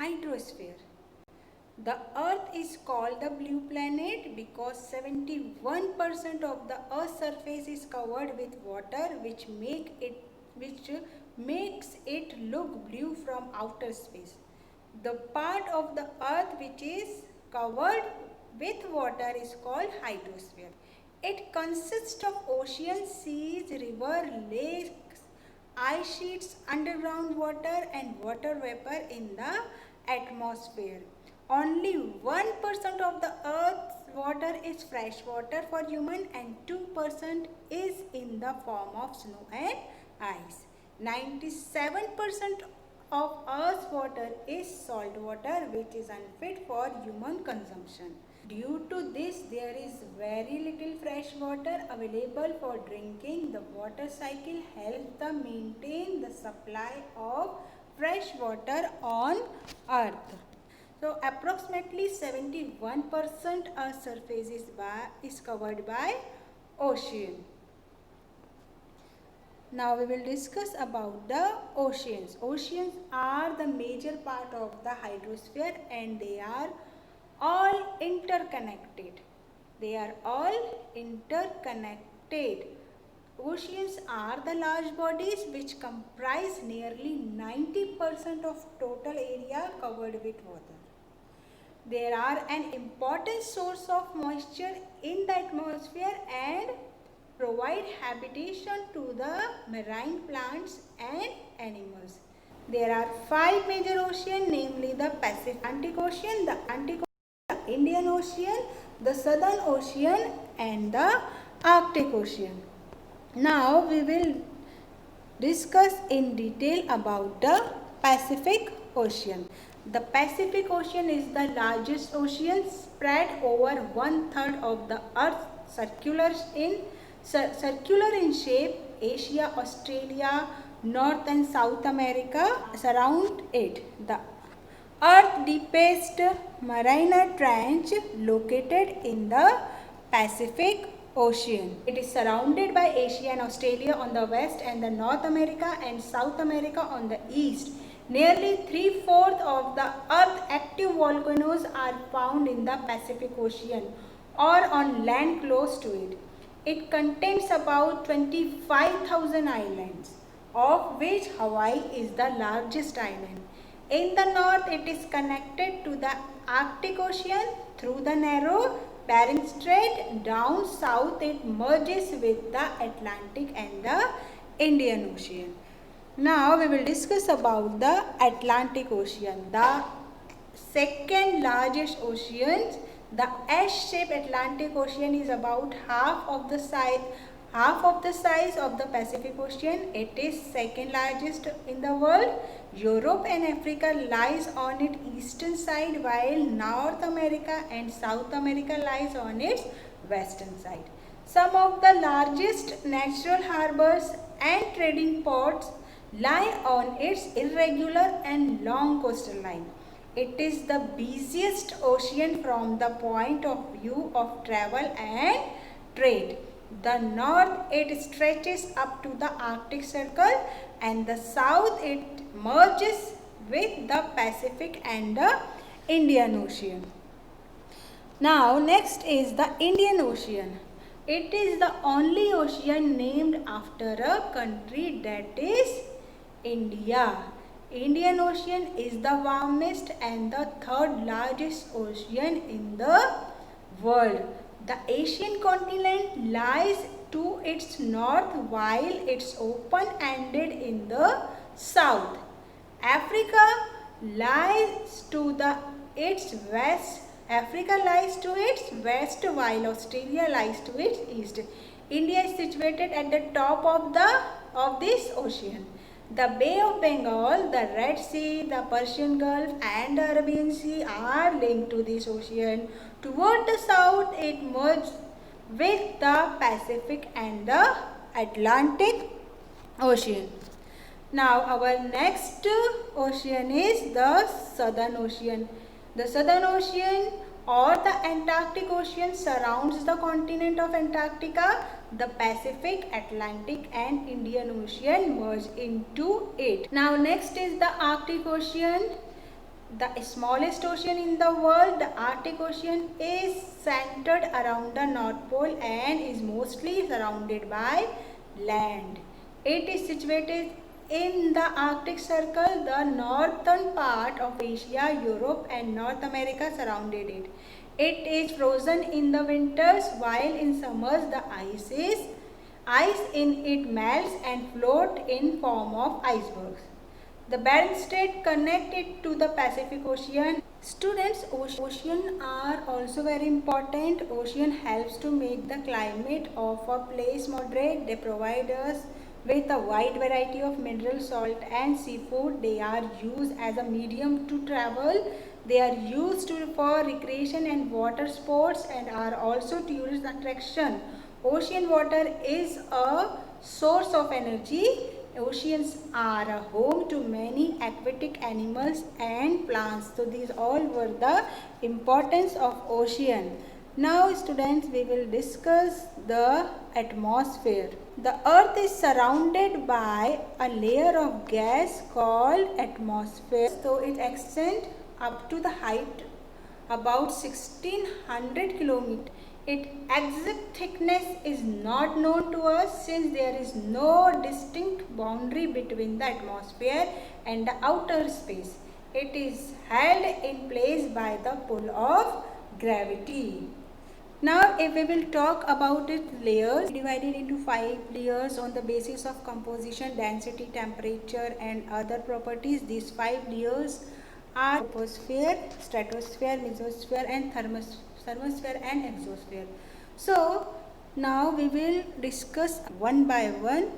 hydrosphere. The Earth is called the blue planet because 71% of the Earth's surface is covered with water, which makes it look blue from outer space. The part of the Earth which is covered with water is called hydrosphere. It consists of oceans, seas, rivers, lakes, ice sheets, underground water and water vapor in the atmosphere. Only 1% of the Earth's water is fresh water for human and 2% is in the form of snow and ice. 97% of Earth's water is salt water, which is unfit for human consumption. Due to this, there is very little fresh water available for drinking. The water cycle helps to maintain the supply of fresh water on Earth. So approximately 71% Earth's surface is covered by ocean. Now we will discuss about the oceans. Oceans are the major part of the hydrosphere and they are all interconnected. They are all interconnected. Oceans are the large bodies which comprise nearly 90% of total area covered with water. They are an important source of moisture in the atmosphere and provide habitation to the marine plants and animals. There are 5 major oceans, namely the Pacific Ocean, the Indian Ocean, the Southern Ocean and the Arctic Ocean. Now we will discuss in detail about the Pacific Ocean. The Pacific Ocean is the largest ocean, spread over 1/3 of the Earth, circular in shape. Asia, Australia, North and South America surround it. The Earth's deepest marine trench located in the Pacific Ocean. It is surrounded by Asia and Australia on the west and the North America and South America on the east. Nearly 3/4 of the Earth's active volcanoes are found in the Pacific Ocean or on land close to it. It contains about 25,000 islands, of which Hawaii is the largest island. In the north, it is connected to the Arctic Ocean through the narrow Bering Strait. Down south, it merges with the Atlantic and the Indian Ocean. Now we will discuss about the Atlantic Ocean, the second largest ocean. The S-shaped Atlantic Ocean is about half of the size of the Pacific Ocean. It is second largest in the world. Europe and Africa lies on its eastern side, while North America and South America lies on its western side. Some of the largest natural harbors and trading ports lie on its irregular and long coastal line. It is the busiest ocean from the point of view of travel and trade. The north, it stretches up to the Arctic Circle, and the south, it merges with the Pacific and the Indian Ocean. Now next is the Indian Ocean. It is the only ocean named after a country, that is India. Indian Ocean is the warmest and the third largest ocean in the world. The Asian continent lies to its north, while it's open-ended in the south. Africa lies to its west. While Australia lies to its east. India is situated at the top of this ocean. The Bay of Bengal, the Red Sea, the Persian Gulf and the Arabian Sea are linked to this ocean. Toward the south, it merges with the Pacific and the Atlantic Ocean. Now our next ocean is the Southern Ocean. The Southern Ocean or the Antarctic Ocean surrounds the continent of Antarctica. The Pacific, Atlantic and Indian Ocean merge into it. Now next is the Arctic Ocean. The smallest ocean in the world, the Arctic Ocean, is centered around the North Pole and is mostly surrounded by land. It is situated in the Arctic Circle. The northern part of Asia, Europe and North America surrounded it. It is frozen in the winters, while in summers the ice in it melts and float in form of icebergs. The Bering Strait connect it to the Pacific Ocean. Students, ocean are also very important. Ocean helps to make the climate of a place moderate. They provide us with a wide variety of mineral salt and seafood. They are used as a medium to travel. They are used for recreation and water sports and are also tourist attraction. Ocean water is a source of energy. Oceans are a home to many aquatic animals and plants. So these all were the importance of ocean. Now students, we will discuss the atmosphere. The earth is surrounded by a layer of gas called atmosphere. So it extends up to the height about 1600 kilometers. Its exact thickness is not known to us since there is no distinct boundary between the atmosphere and the outer space. It is held in place by the pull of gravity. Now if we will talk about its layers, divided into 5 layers on the basis of composition, density, temperature and other properties. These 5 layers are troposphere, stratosphere, mesosphere and thermosphere and exosphere. So now we will discuss one by one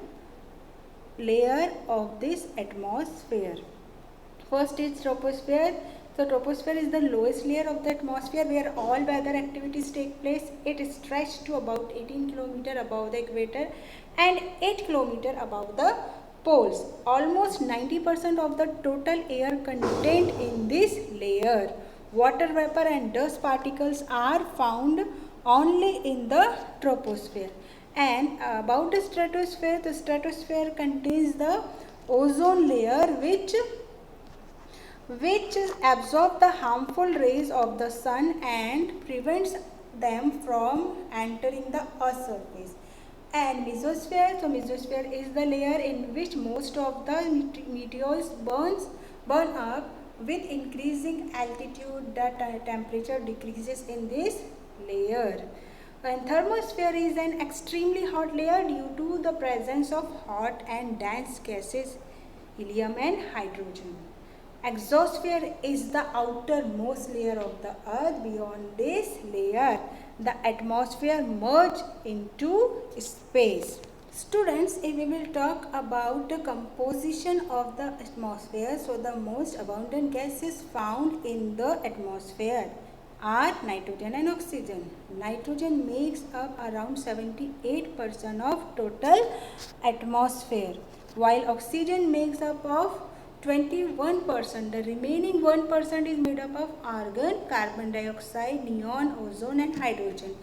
layer of this atmosphere. First is troposphere. So troposphere is the lowest layer of the atmosphere where all weather activities take place. It is stretched to about 18 km above the equator and 8 km above the poles. Almost 90% of the total air contained in this layer. Water vapor and dust particles are found only in the troposphere. And about the stratosphere contains the ozone layer which absorb the harmful rays of the sun and prevents them from entering the earth's surface. And mesosphere, so mesosphere is the layer in which most of the meteors burn up. With increasing altitude, the temperature decreases in this layer. And thermosphere is an extremely hot layer due to the presence of hot and dense gases, helium and hydrogen. Exosphere is the outermost layer of the earth. Beyond this layer, the atmosphere merges into space. Students, if we will talk about the composition of the atmosphere, so the most abundant gases found in the atmosphere are nitrogen and oxygen. Nitrogen makes up around 78% of total atmosphere, while oxygen makes up of 21%. The remaining 1% is made up of argon, carbon dioxide, neon, ozone and hydrogen,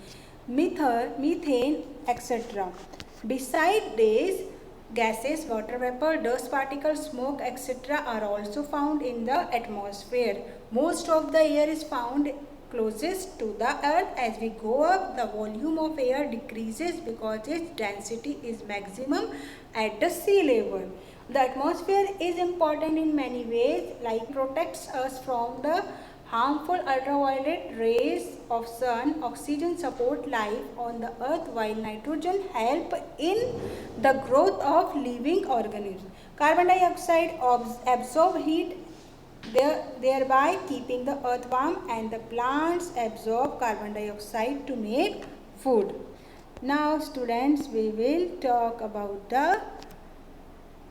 methane, etc. Besides these gases, water vapor, dust particles, smoke, etc. are also found in the atmosphere. Most of the air is found closest to the earth. As we go up, the volume of air decreases because its density is maximum at the sea level. The atmosphere is important in many ways, like protects us from the harmful ultraviolet rays of sun. Oxygen support life on the earth, while nitrogen help in the growth of living organisms. Carbon dioxide absorb heat, thereby keeping the earth warm, and the plants absorb carbon dioxide to make food. Now students, we will talk about the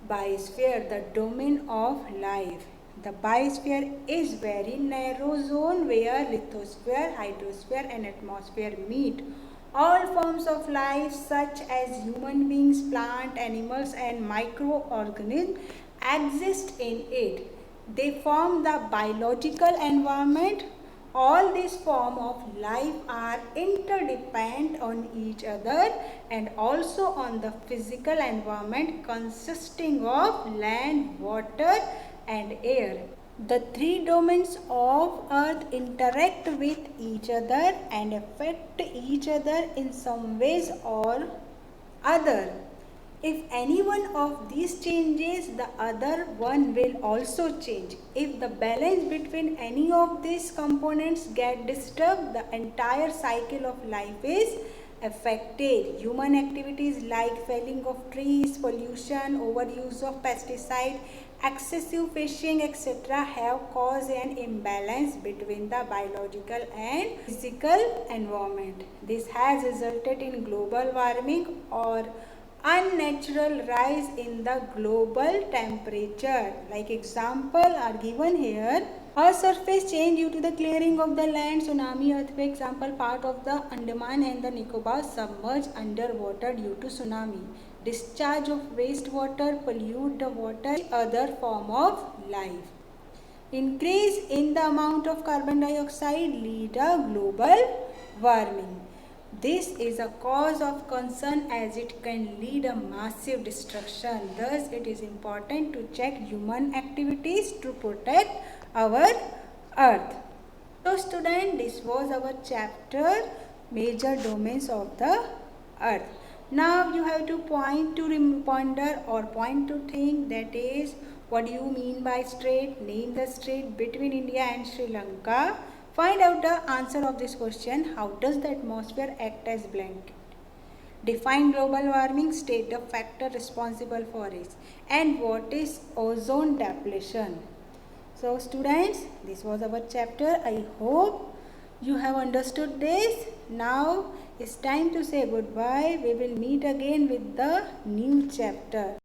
biosphere, the domain of life. The biosphere is very narrow zone where lithosphere, hydrosphere and atmosphere meet. All forms of life such as human beings, plant, animals and microorganisms exist in it. They form the biological environment. All these forms of life are interdependent on each other and also on the physical environment consisting of land, water and air. The three domains of Earth interact with each other and affect each other in some ways or other. If any one of these changes, the other one will also change. If the balance between any of these components get disturbed, the entire cycle of life is affected. Human activities like felling of trees, pollution, overuse of pesticide, excessive fishing, etc. have caused an imbalance between the biological and physical environment. This has resulted in global warming or unnatural rise in the global temperature. Like example are given here. Earth surface change due to the clearing of the land, tsunami, earthquake. Example, part of the Andaman and the Nicobar submerged underwater due to tsunami. Discharge of wastewater pollute the water, other form of life. Increase in the amount of carbon dioxide lead a global warming. This is a cause of concern as it can lead a massive destruction. Thus, it is important to check human activities to protect our earth. So, student, this was our chapter major domains of the earth. Now, you have to ponder or point to think, that is, what do you mean by strait? Name the strait between India and Sri Lanka. Find out the answer of this question. How does the atmosphere act as blanket? Define global warming, state the factor responsible for it. And what is ozone depletion? So students, this was our chapter. I hope you have understood this. Now it's time to say goodbye. We will meet again with the new chapter.